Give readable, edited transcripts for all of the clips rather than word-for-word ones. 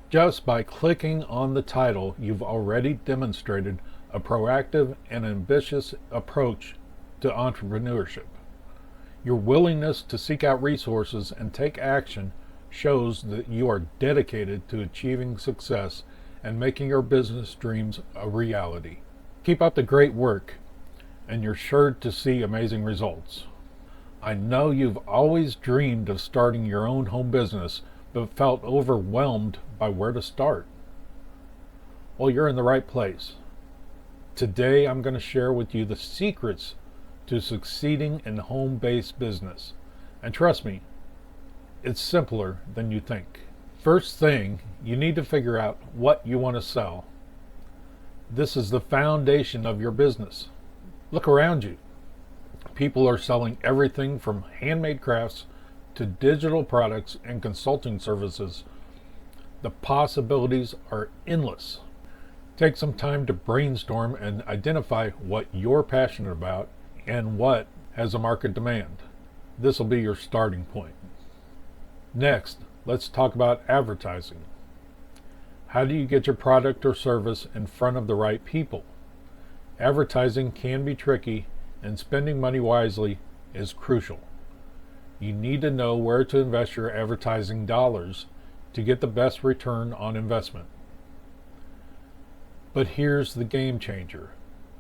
Just by clicking on the title, you've already demonstrated a proactive and ambitious approach to entrepreneurship. Your willingness to seek out resources and take action shows that you are dedicated to achieving success and making your business dreams a reality. Keep up the great work, and you're sure to see amazing results. I know you've always dreamed of starting your own home business, but felt overwhelmed by where to start. Well, you're in the right place. Today, I'm going to share with you the secrets to succeeding in home-based business. And trust me, it's simpler than you think. First thing, you need to figure out what you want to sell. This is the foundation of your business. Look around you. People are selling everything from handmade crafts to digital products and consulting services. The possibilities are endless. Take some time to brainstorm and identify what you're passionate about and what has a market demand. This will be your starting point. Next, let's talk about advertising. How do you get your product or service in front of the right people? Advertising can be tricky, and spending money wisely is crucial. You need to know where to invest your advertising dollars to get the best return on investment. But here's the game changer.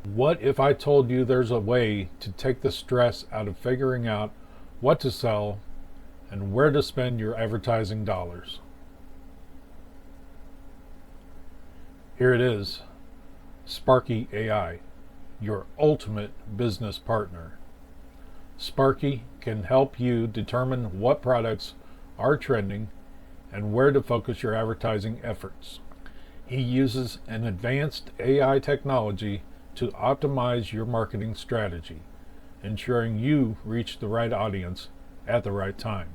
What if I told you there's a way to take the stress out of figuring out what to sell and where to spend your advertising dollars? Here it is, Sparky AI, your ultimate business partner. Sparky can help you determine what products are trending and where to focus your advertising efforts. He uses an advanced AI technology to optimize your marketing strategy, ensuring you reach the right audience at the right time.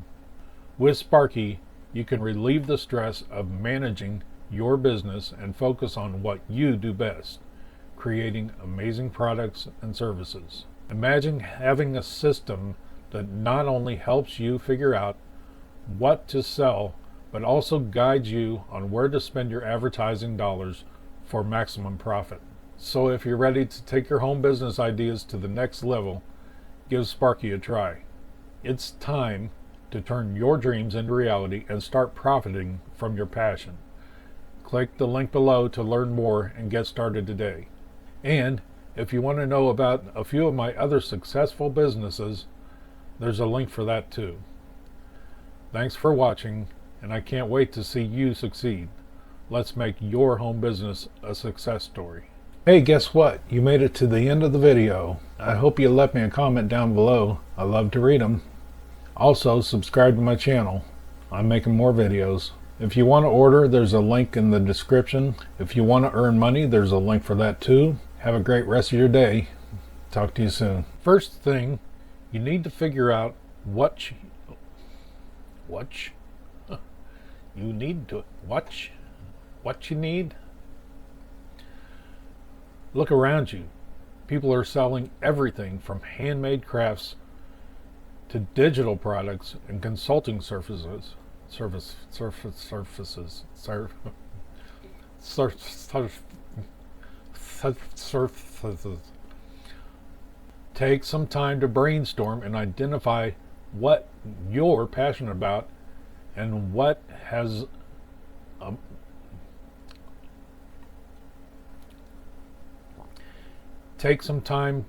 With Sparky, you can relieve the stress of managing your business and focus on what you do best, creating amazing products and services. Imagine having a system that not only helps you figure out what to sell, but also guides you on where to spend your advertising dollars for maximum profit. So if you're ready to take your home business ideas to the next level, give Sparky a try. It's time to turn your dreams into reality and start profiting from your passion. Click the link below to learn more and get started today. And if you want to know about a few of my other successful businesses, there's a link for that too. Thanks for watching, and I can't wait to see you succeed. Let's make your home business a success story. Hey, guess what? You made it to the end of the video. I hope you left me a comment down below. I love to read them. Also, subscribe to my channel. I'm making more videos. If you want to order, there's a link in the description. If you want to earn money, there's a link for that too. Have a great rest of your day. Talk to you soon. First thing, you need to figure out what you need. Look around you. People are selling everything from handmade crafts to digital products and consulting services. Take some time to brainstorm and identify what you're passionate about and what has take some time